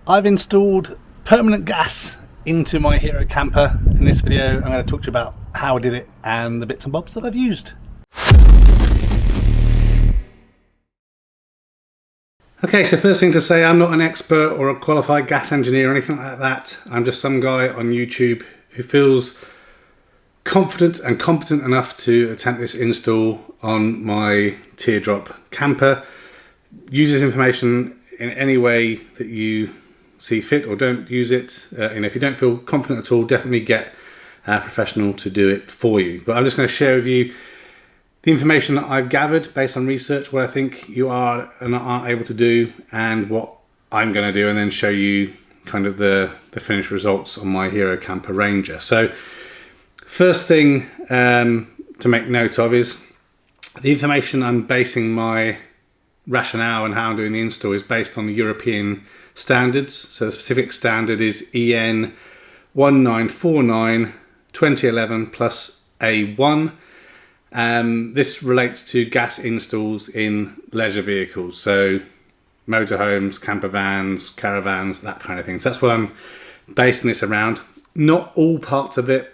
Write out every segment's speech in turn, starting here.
I've installed permanent gas into my Hero camper. In this video I'm going to talk to you about how I did it and the bits and bobs that I've used. Okay, so first thing to say, I'm not an expert or a qualified gas engineer or anything like that. I'm just some guy on YouTube who feels confident and competent enough to attempt this install on my teardrop camper. Use this information in any way that you see fit, or don't use it. If you don't feel confident at all, definitely get a professional to do it for you. But I'm just going to share with you the information that I've gathered based on research, what I think you are and aren't able to do, and what I'm going to do, and then show you kind of the finished results on my Hero Camper Ranger. So first thing to make note of is the information I'm basing my rationale and how I'm doing the install is based on the European standards. So the specific standard is EN 1949 2011 plus A1. This relates to gas installs in leisure vehicles, so motorhomes, camper vans, caravans, that kind of thing. So that's what I'm basing this around. Not all parts of it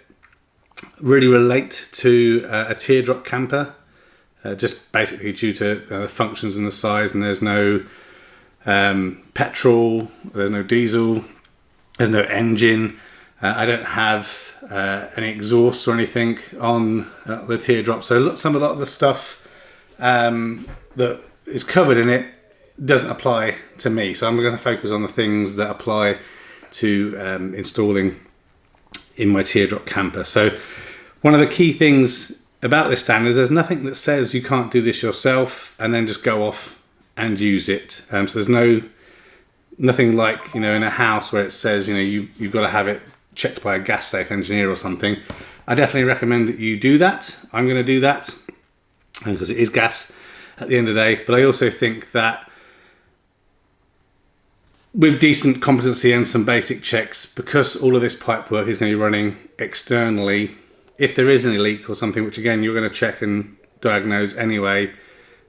really relate to a teardrop camper, just basically due to the functions and the size, and there's no petrol, there's no diesel, there's no engine. I don't have any exhausts or anything on the teardrop, so a lot of the stuff that is covered in it doesn't apply to me. So I'm going to focus on the things that apply to installing in my teardrop camper. So one of the key things about this standard is there's nothing that says you can't do this yourself and then just go off and use it. So there's nothing like, in a house where it says, you've got to have it checked by a gas safe engineer or something. I definitely recommend that you do that. I'm going to do that because it is gas at the end of the day. But I also think that with decent competency and some basic checks, because all of this pipe work is going to be running externally, if there is any leak or something, which again you're going to check and diagnose anyway,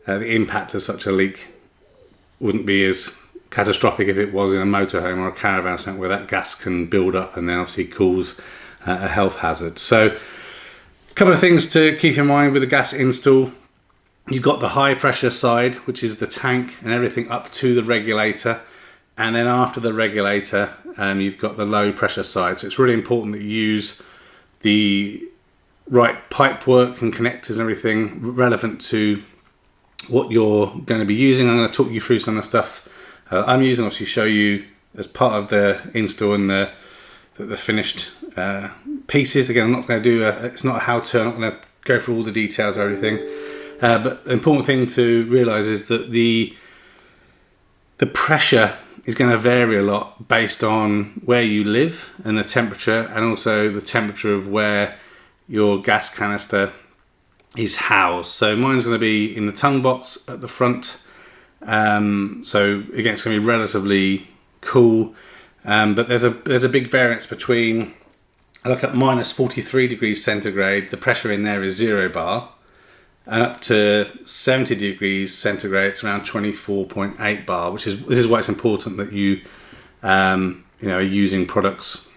the impact of such a leak wouldn't be as catastrophic if it was in a motorhome or a caravan, something where that gas can build up and then obviously cause a health hazard. So a couple of things to keep in mind with the gas install. You've got the high pressure side, which is the tank and everything up to the regulator, and then after the regulator you've got the low pressure side. So it's really important that you use the right pipe work and connectors and everything relevant to what you're going to be using. I'm going to talk you through some of the stuff I'm using, obviously show you as part of the install and the finished pieces. Again, I'm not going to do it's not a how-to, I'm not going to go through all the details of everything. But the important thing to realise is that the pressure is going to vary a lot based on where you live and the temperature, and also the temperature of where your gas canister is housed. So mine's going to be in the tongue box at the front. So again, it's going to be relatively cool, but there's a big variance between, I look at minus 43 degrees centigrade, the pressure in there is 0 bar, and up to 70 degrees centigrade, it's around 24.8 bar, this is why it's important that you are using products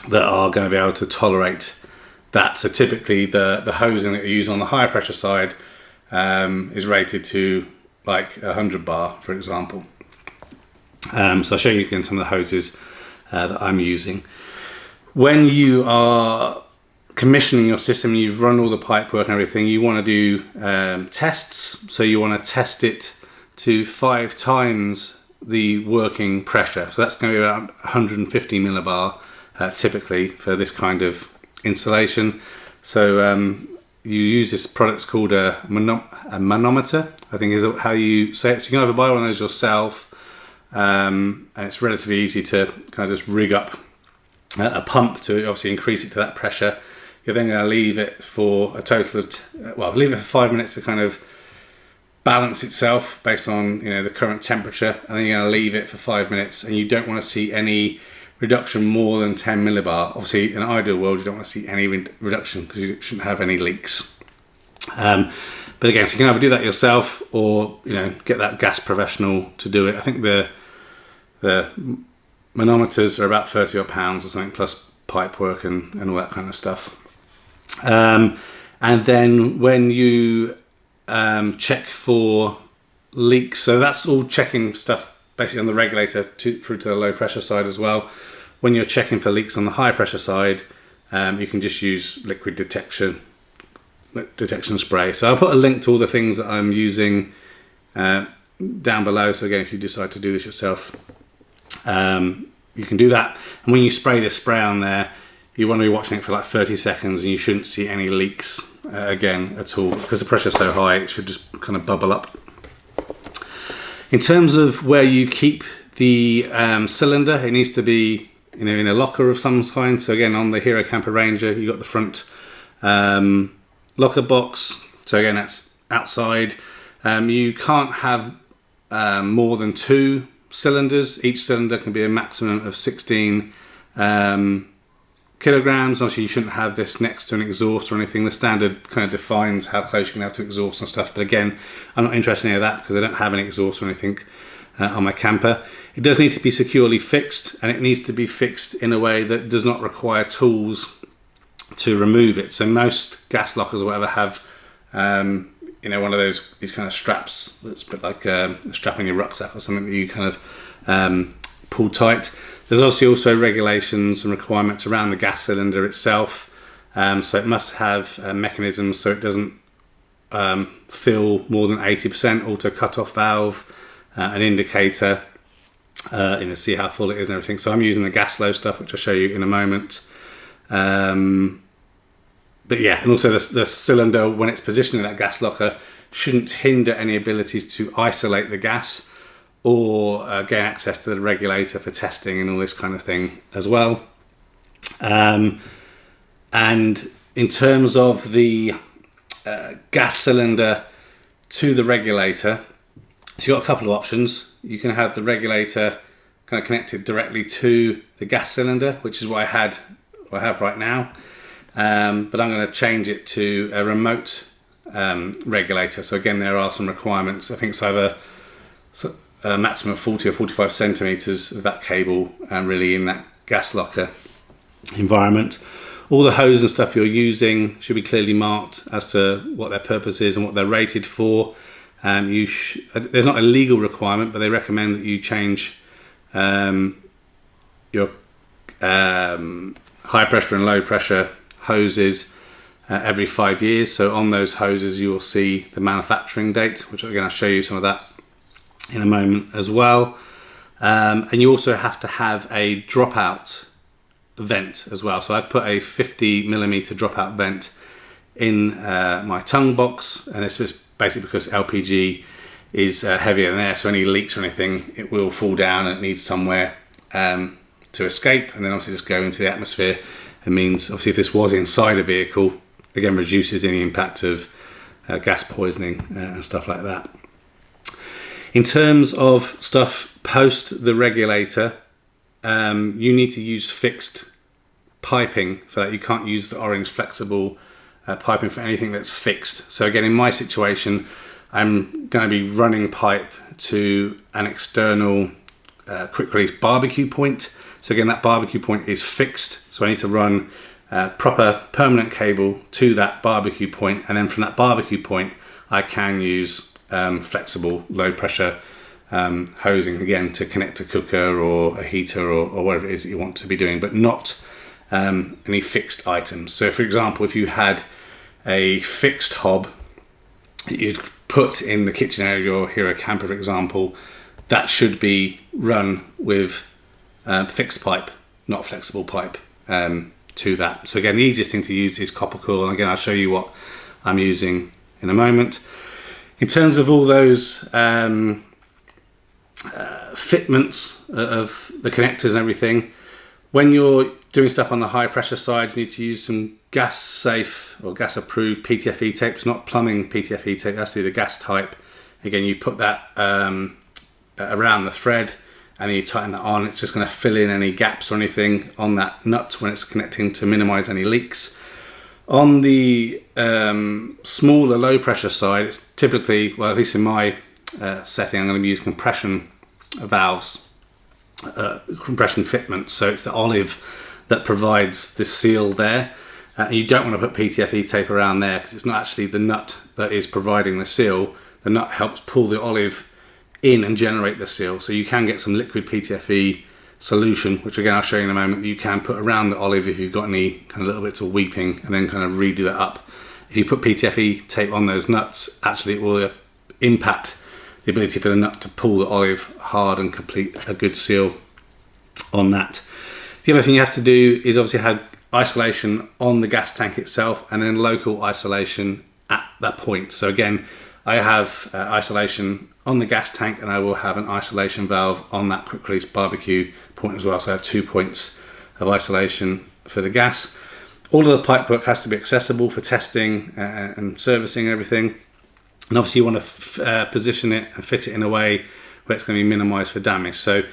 that are going to be able to tolerate that. So typically the hosing that you use on the higher pressure side is rated to like 100 bar, for example. So I'll show you again some of the hoses that I'm using. When you are commissioning your system, you've run all the pipe work and everything, you want to do tests. So you want to test it to 5 times the working pressure. So that's going to be around 150 millibar typically for this kind of installation. So you use this product's called a manometer, I think is how you say it. So you can either buy one of those yourself, and it's relatively easy to kind of just rig up a pump to obviously increase it to that pressure. You're then going to leave it for a total of, leave it for 5 minutes to kind of balance itself based on the current temperature, and then you're going to leave it for 5 minutes, and you don't want to see any reduction more than 10 millibar. Obviously, in an ideal world, you don't want to see any reduction because you shouldn't have any leaks. But again, so you can either do that yourself or get that gas professional to do it. I think the manometers are about 30 odd pounds or something, plus pipe work and all that kind of stuff. And then when you check for leaks, so that's all checking stuff basically on the regulator through to the low pressure side as well. When you're checking for leaks on the high pressure side, you can just use liquid detection spray. So I'll put a link to all the things that I'm using down below. So again, if you decide to do this yourself, you can do that. And when you spray this spray on there, you want to be watching it for like 30 seconds, and you shouldn't see any leaks again at all, because the pressure's so high it should just kind of bubble up. In terms of where you keep the cylinder, it needs to be in a locker of some kind. So again, on the Hero Camper Ranger, you got the front locker box. So again, that's outside. You can't have more than 2 cylinders. Each cylinder can be a maximum of 16 kilograms. Obviously, you shouldn't have this next to an exhaust or anything. The standard kind of defines how close you can have to exhaust and stuff. But again, I'm not interested in any of that because I don't have an exhaust or anything on my camper. It does need to be securely fixed, and it needs to be fixed in a way that does not require tools to remove it. So most gas lockers or whatever have one of these kind of straps that's a bit like a strap in your rucksack or something that you kind of pull tight. There's obviously also regulations and requirements around the gas cylinder itself. So it must have mechanisms so it doesn't fill more than 80%, auto cut-off valve, an indicator, see how full it is and everything. So I'm using the Gaslow stuff, which I'll show you in a moment. But yeah, and also the cylinder, when it's positioned in that gas locker, shouldn't hinder any abilities to isolate the gas or gain access to the regulator for testing and all this kind of thing as well. And in terms of the gas cylinder to the regulator, so you've got a couple of options. You can have the regulator kind of connected directly to the gas cylinder, which is what I have right now. But I'm going to change it to a remote regulator. So again, there are some requirements. I think it's either a maximum of 40 or 45 centimeters of that cable really in that gas locker environment. All the hose and stuff you're using should be clearly marked as to what their purpose is and what they're rated for. There's not a legal requirement, but they recommend that you change your high pressure and low pressure hoses every 5 years. So on those hoses you will see the manufacturing date, which again I'll show you some of that in a moment as well. And you also have to have a dropout vent as well. So I've put a 50mm dropout vent in my tongue box, and it's just basically because LPG is heavier than air, so any leaks or anything, it will fall down and it needs somewhere to escape, and then obviously just go into the atmosphere. It means obviously if this was inside a vehicle, again reduces any impact of gas poisoning and stuff like that. In terms of stuff post the regulator, you need to use fixed piping for that. You can't use the orange flexible piping for anything that's fixed. So again, in my situation, I'm going to be running pipe to an external quick release barbecue point. So again, that barbecue point is fixed. So I need to run proper permanent cable to that barbecue point. And then from that barbecue point, I can use flexible low pressure hosing again to connect a cooker or a heater or whatever it is that you want to be doing, but not any fixed items. So for example, if you had a fixed hob that you'd put in the kitchen area of your Hero camper, for example, that should be run with fixed pipe, not flexible pipe to that. So again, the easiest thing to use is copper coil, and again I'll show you what I'm using in a moment. In terms of all those fitments of the connectors and everything, when you're doing stuff on the high pressure side, you need to use some gas safe or gas approved PTFE tape. It's not plumbing PTFE tape, that's the gas type. Again, you put that around the thread and then you tighten that on. It's just going to fill in any gaps or anything on that nut when it's connecting to minimize any leaks. On the smaller low pressure side, it's typically, well at least in my setting, I'm going to be using compression valves compression fitment. So it's the olive that provides the seal there. You don't want to put PTFE tape around there because it's not actually the nut that is providing the seal. The nut helps pull the olive in and generate the seal. So you can get some liquid PTFE solution, which again I'll show you in a moment, that you can put around the olive if you've got any kind of little bits of weeping, and then kind of redo that up. If you put PTFE tape on those nuts, actually it will impact the ability for the nut to pull the olive hard and complete a good seal on that. The other thing you have to do is obviously have isolation on the gas tank itself and then local isolation at that point. So again, I have isolation on the gas tank, and I will have an isolation valve on that quick release barbecue point as well. So I have 2 points of isolation for the gas. All of the pipework has to be accessible for testing and servicing everything. And obviously you want to position it and fit it in a way where it's going to be minimized for damage. So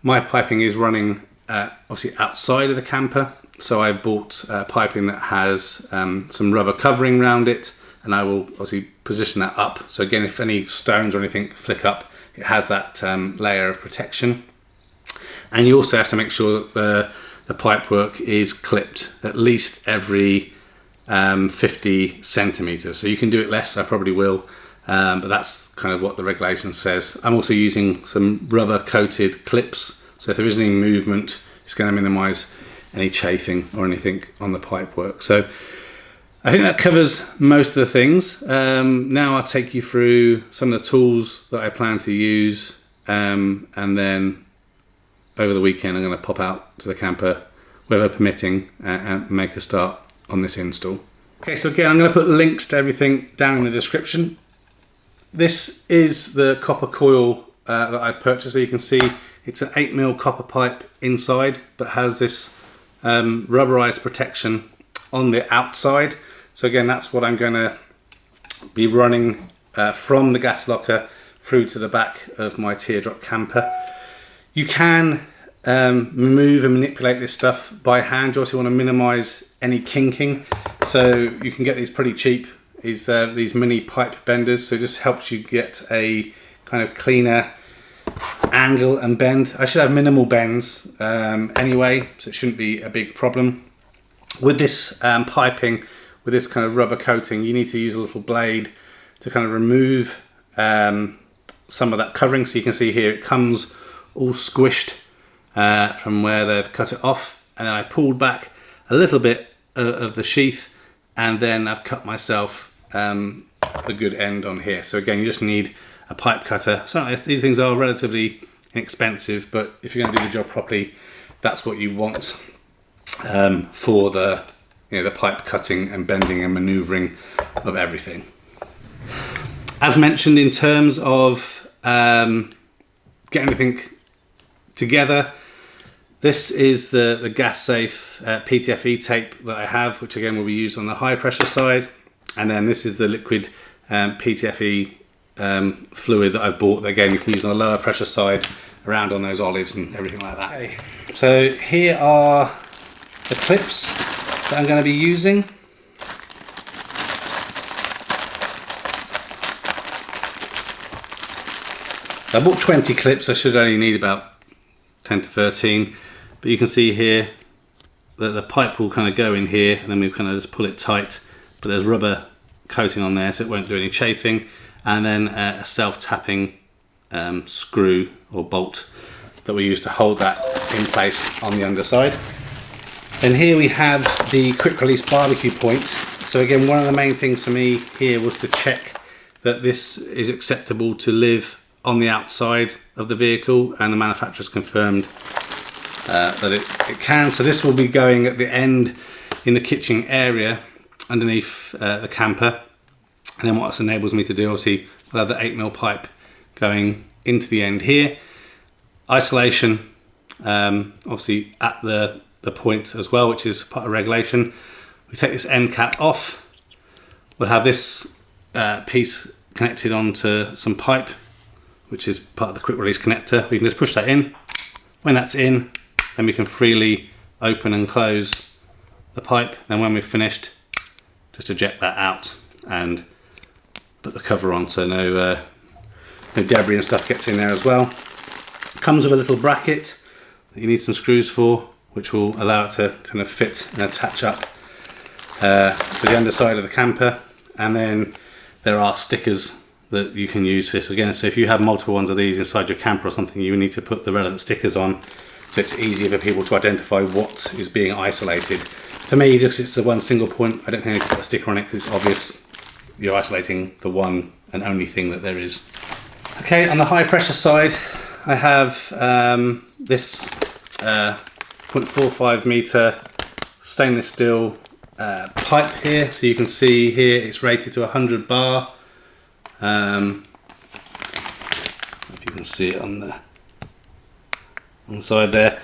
my piping is running obviously outside of the camper. So I bought piping that has some rubber covering around it, and I will obviously position that up. So again, if any stones or anything flick up, it has that layer of protection. And you also have to make sure that the pipework is clipped at least every 50 centimeters. So you can do it less, I probably will, but that's kind of what the regulation says. I'm also using some rubber coated clips, so if there is any movement, it's going to minimize any chafing or anything on the pipework. So I think that covers most of the things. Now I'll take you through some of the tools that I plan to use, and then over the weekend I'm going to pop out to the camper, weather permitting, and make a start on this install. Okay, so again, I'm going to put links to everything down in the description. This is the copper coil that I've purchased. So you can see it's an 8mm copper pipe inside, but has this rubberized protection on the outside. So again, that's what I'm going to be running from the gas locker through to the back of my teardrop camper. You can remove and manipulate this stuff by hand. You also want to minimize any kinking. So you can get these pretty cheap, these mini pipe benders. So it just helps you get a kind of cleaner angle and bend. I should have minimal bends anyway, so it shouldn't be a big problem. With this piping, with this kind of rubber coating, you need to use a little blade to kind of remove some of that covering. So you can see here it comes all squished from where they've cut it off, and then I pulled back a little bit of the sheath, and then I've cut myself a good end on here. So again, you just need a pipe cutter. So these things are relatively inexpensive, but if you're going to do the job properly, that's what you want for the the pipe cutting and bending and maneuvering of everything. As mentioned, in terms of getting everything together, this is the gas safe PTFE tape that I have, which again will be used on the high pressure side, and then this is the liquid PTFE fluid that I've bought that again you can use on the lower pressure side around on those olives and everything like that. Okay. So here are the clips that I'm going to be using. I bought 20 clips. I should only need about 10 to 13, but you can see here that the pipe will kind of go in here, and then we kind of just pull it tight, but there's rubber coating on there so it won't do any chafing, and then a self-tapping screw or bolt that we use to hold that in place on the underside. And here we have the quick release barbecue point. So again, one of the main things for me here was to check that this is acceptable to live on the outside of the vehicle, and the manufacturer's confirmed that it can. So this will be going at the end in the kitchen area underneath the camper, and then what this enables me to do, obviously I'll have the 8mm pipe going into the end here. Isolation obviously at the point as well, which is part of regulation. We take this end cap off. We'll have this piece connected onto some pipe, which is part of the quick release connector. We can just push that in. When that's in, then we can freely open and close the pipe. Then when we've finished, just eject that out and put the cover on so no debris and stuff gets in there as well. Comes with a little bracket that you need some screws for, which will allow it to kind of fit and attach up to the underside of the camper. And then there are stickers that you can use for this again. So if you have multiple ones of these inside your camper or something, you need to put the relevant stickers on, so it's easier for people to identify what is being isolated. For me, just it's the one single point, I don't think I need to put a sticker on it because it's obvious you're isolating the one and only thing that there is. Okay, on the high pressure side, I have this 0.45 meter stainless steel pipe here. So you can see here it's rated to 100 bar. If you can see it on the side there.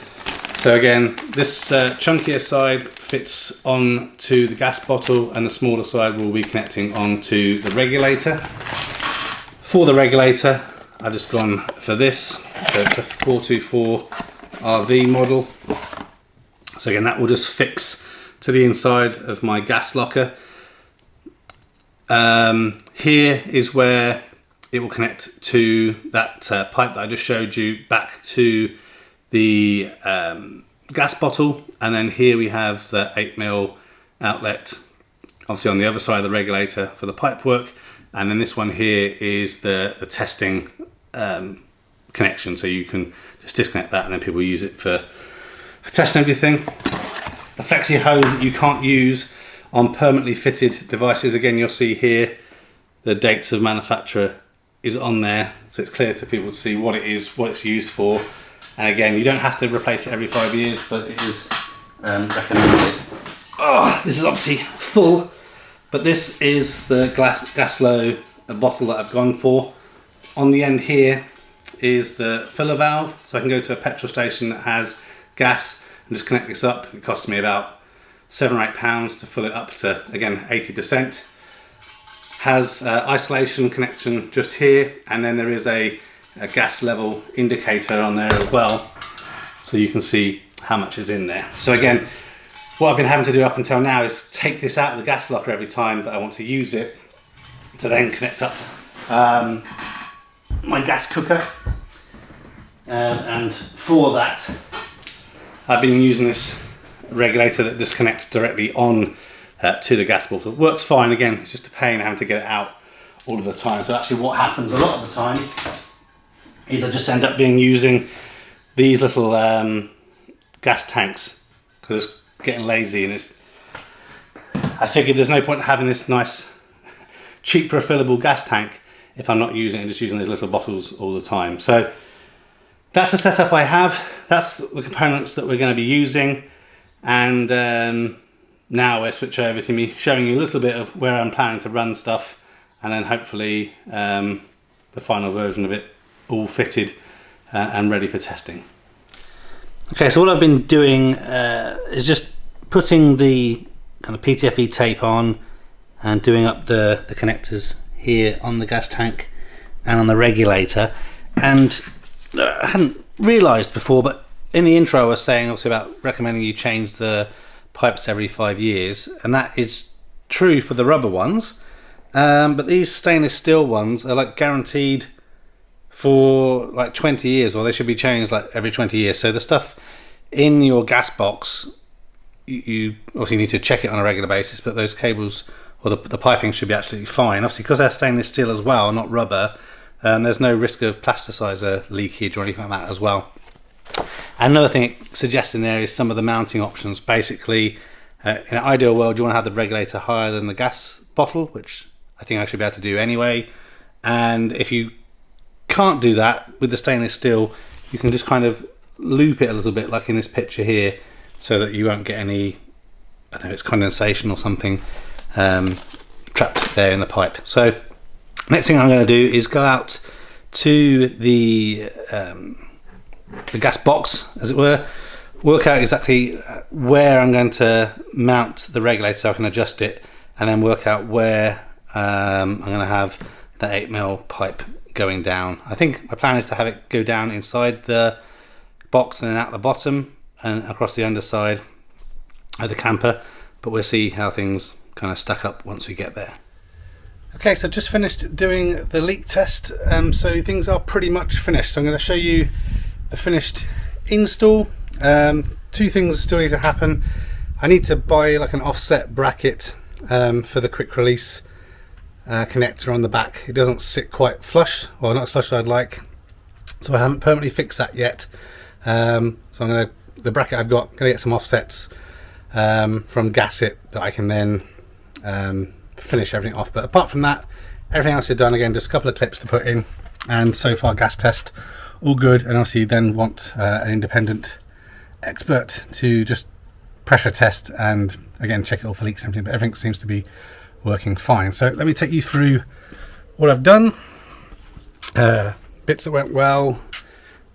So again, this chunkier side fits onto the gas bottle, and the smaller side will be connecting onto the regulator. For the regulator, I've just gone for this. So it's a 424 RV model. So again, that will just fix to the inside of my gas locker. Here is where it will connect to that pipe that I just showed you back to the gas bottle, and then here we have the 8mm outlet, obviously on the other side of the regulator for the pipe work, and then this one here is the testing connection, so you can just disconnect that and then people use it for testing everything. The flexi hose that you can't use on permanently fitted devices, again you'll see here the dates of manufacturer is on there, so it's clear to people to see what it is, what it's used for. And again, you don't have to replace it every 5 years, but it is recommended. Oh, this is obviously full, but this is the Gaslow bottle that I've gone for. On the end here is the filler valve, so I can go to a petrol station that has gas and just connect this up. It costs me about £7 or £8 to fill it up to, again, 80%. Has isolation connection just here, and then there is a gas level indicator on there as well, so you can see how much is in there. So again, what I've been having to do up until now is take this out of the gas locker every time that I want to use it, to then connect up my gas cooker, and for that I've been using this regulator that just connects directly on to the gas bottle. It works fine. Again, it's just a pain having to get it out all of the time. So actually what happens a lot of the time is I just end up using these little gas tanks, because it's getting lazy, and I figured there's no point in having this nice cheap refillable gas tank if I'm not using it, just using these little bottles all the time. So that's the setup I have. That's the components that we're going to be using, and now we'll switch over to me showing you a little bit of where I'm planning to run stuff, and then hopefully the final version of it all fitted and ready for testing. Okay, so what I've been doing is just putting the kind of PTFE tape on and doing up the connectors here on the gas tank and on the regulator. And I hadn't realised before, but in the intro I was saying also about recommending you change the pipes every 5 years, and that is true for the rubber ones, but these stainless steel ones are like guaranteed for like 20 years, or they should be changed like every 20 years. So the stuff in your gas box, you obviously need to check it on a regular basis, but those cables or the piping should be absolutely fine. Obviously, because they're stainless steel as well, not rubber, there's no risk of plasticizer leakage or anything like that as well. Another thing it suggests in there is some of the mounting options. Basically, in an ideal world, you want to have the regulator higher than the gas bottle, which I think I should be able to do anyway. And if you can't do that with the stainless steel, you can just kind of loop it a little bit, like in this picture here, so that you won't get any, I don't know, it's condensation or something trapped there in the pipe. So next thing I'm going to do is go out to the gas box, as it were, work out exactly where I'm going to mount the regulator so I can adjust it, and then work out where I'm going to have the 8mm pipe going down. I think my plan is to have it go down inside the box and then out the bottom and across the underside of the camper, but we'll see how things kind of stack up once we get there. Okay, so just finished doing the leak test, so things are pretty much finished. So I'm going to show you the finished install, two things still need to happen. I need to buy like an offset bracket for the quick release connector on the back. It doesn't sit quite flush, or not as flush as I'd like, so I haven't permanently fixed that yet. So the bracket I've got, gonna get some offsets from Gasset that I can then finish everything off. But apart from that, everything else is done. Again, just a couple of clips to put in, and so far gas test all good. And obviously you then want an independent expert to just pressure test and again check it all for leaks and everything, but everything seems to be working fine. So let me take you through what I've done, bits that went well,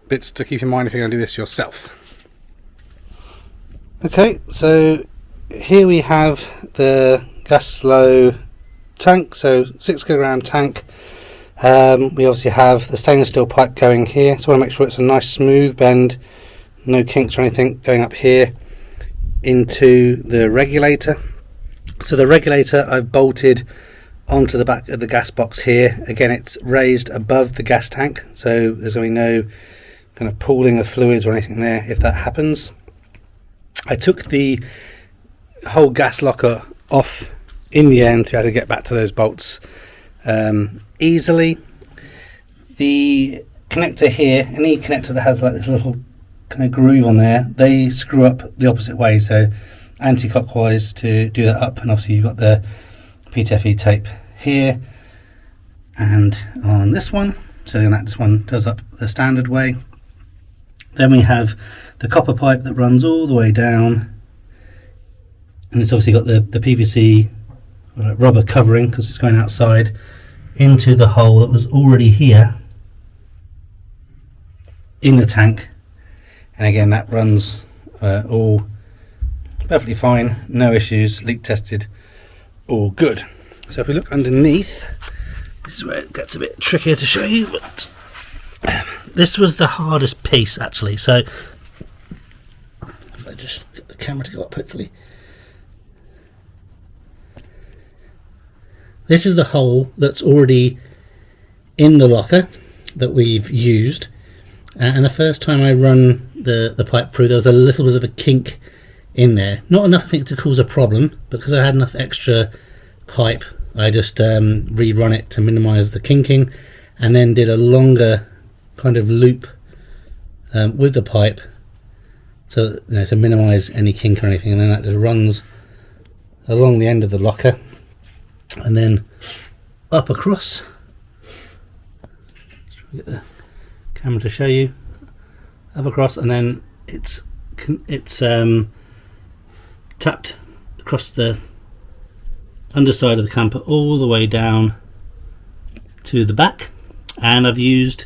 bits to keep in mind if you're going to do this yourself. Okay, so here we have the Gaslow tank, so 6 kilogram tank. We obviously have the stainless steel pipe going here, so I want to make sure it's a nice smooth bend, no kinks or anything going up here into the regulator. So the regulator I've bolted onto the back of the gas box here. Again, it's raised above the gas tank, so there's going to be no kind of pooling of fluids or anything there if that happens. I took the whole gas locker off in the end to be able to get back to those bolts easily. The connector here, any connector that has like this little kind of groove on there, they screw up the opposite way, so anti-clockwise to do that up. And obviously you've got the PTFE tape here and on this one, so this one does up the standard way. Then we have the copper pipe that runs all the way down, and it's obviously got the PVC rubber covering because it's going outside into the hole that was already here in the tank. And again, that runs all perfectly fine, no issues, leak tested, all good. So if we look underneath, this is where it gets a bit trickier to show you, but this was the hardest piece actually. So if I just get the camera to go up, hopefully. This is the hole that's already in the locker that we've used, and the first time I run the pipe through, there was a little bit of a kink in there. Not enough, I think, to cause a problem, but because I had enough extra pipe, I just rerun it to minimise the kinking, and then did a longer kind of loop with the pipe, so to minimise any kink or anything, and then that just runs along the end of the locker and then up across. Get the camera to show you. Up across, and then it's tapped across the underside of the camper all the way down to the back, and I've used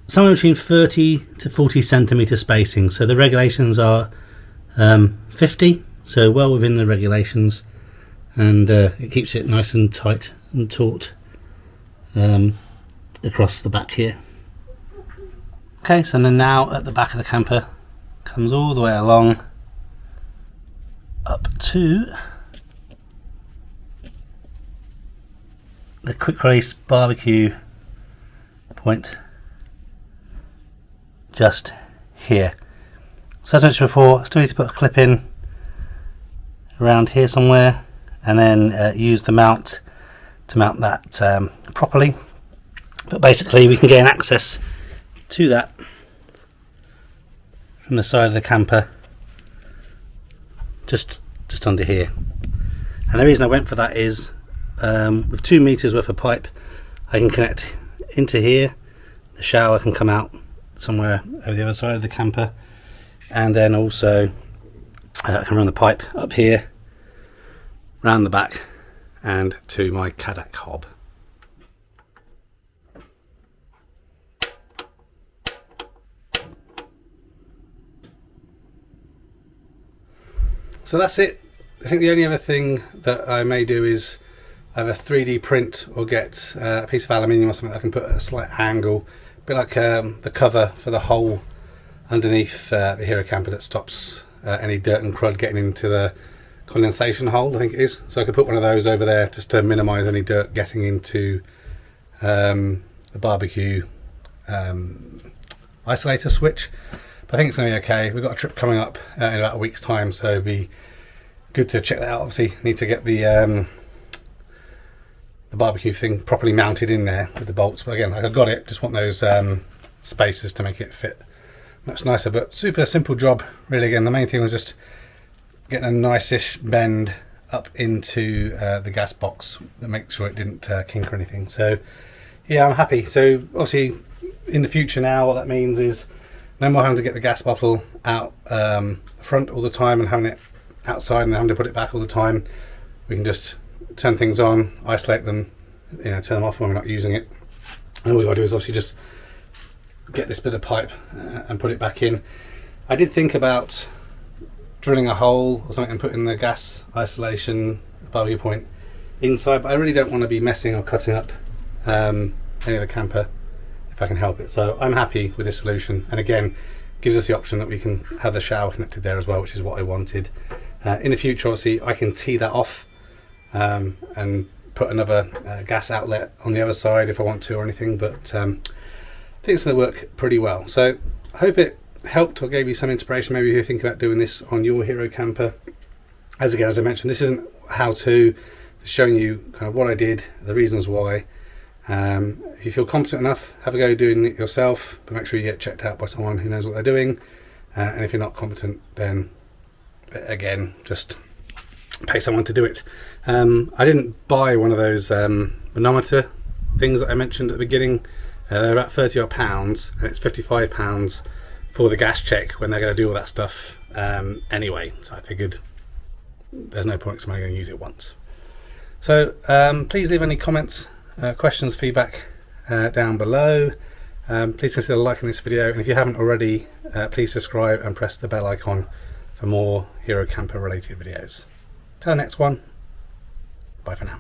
somewhere between 30 to 40 centimeter spacing. So the regulations are 50, so well within the regulations, and it keeps it nice and tight and taut across the back here. Okay, so then now at the back of the camper, comes all the way along up to the quick release barbecue point just here. So as I mentioned before, I still need to put a clip in around here somewhere, and then use the mount to mount that properly. But basically we can gain access to that from the side of the camper just under here. And the reason I went for that is with 2 meters worth of pipe, I can connect into here, the shower can come out somewhere over the other side of the camper, and then also I can run the pipe up here, round the back, and to my Kadak hob. So that's it. I think the only other thing that I may do is either 3D print or get a piece of aluminium or something that I can put at a slight angle, a bit like the cover for the hole underneath the Hero camper that stops any dirt and crud getting into the condensation hole, I think it is. So I could put one of those over there just to minimise any dirt getting into the barbecue isolator switch. But I think it's going to be okay. We've got a trip coming up in about a week's time, so it'd be good to check that out. Obviously need to get the barbecue thing properly mounted in there with the bolts, but again, like I got it, just want those spacers to make it fit much nicer. But super simple job really. Again, the main thing was just getting a nice-ish bend up into the gas box to make sure it didn't kink or anything. So yeah, I'm happy. So obviously in the future now, what that means is no more having to get the gas bottle out front all the time and having it outside and having to put it back all the time. We can just turn things on, isolate them, you know, turn them off when we're not using it. And all we've got to do is obviously just get this bit of pipe and put it back in. I did think about drilling a hole or something and putting the gas isolation barbecue point inside, but I really don't want to be messing or cutting up any of the camper if I can help it. So I'm happy with this solution, and again gives us the option that we can have the shower connected there as well, which is what I wanted. In the future obviously I can tee that off and put another gas outlet on the other side if I want to or anything, but I think it's going to work pretty well. So I hope it helped or gave you some inspiration maybe if you think about doing this on your hero camper. As I mentioned, this isn't how to, it's showing you kind of what I did, the reasons why. If you feel competent enough, have a go doing it yourself, but make sure you get checked out by someone who knows what they're doing. And if you're not competent, then again, just pay someone to do it. I didn't buy one of those manometer things that I mentioned at the beginning. They're about £30 odd, and it's £55 for the gas check when they're going to do all that stuff anyway. So I figured there's no point because I'm only going to use it once. So please leave any comments, questions, feedback down below. Please consider liking this video, and if you haven't already, please subscribe and press the bell icon for more hero camper related videos. Till the next one, bye for now.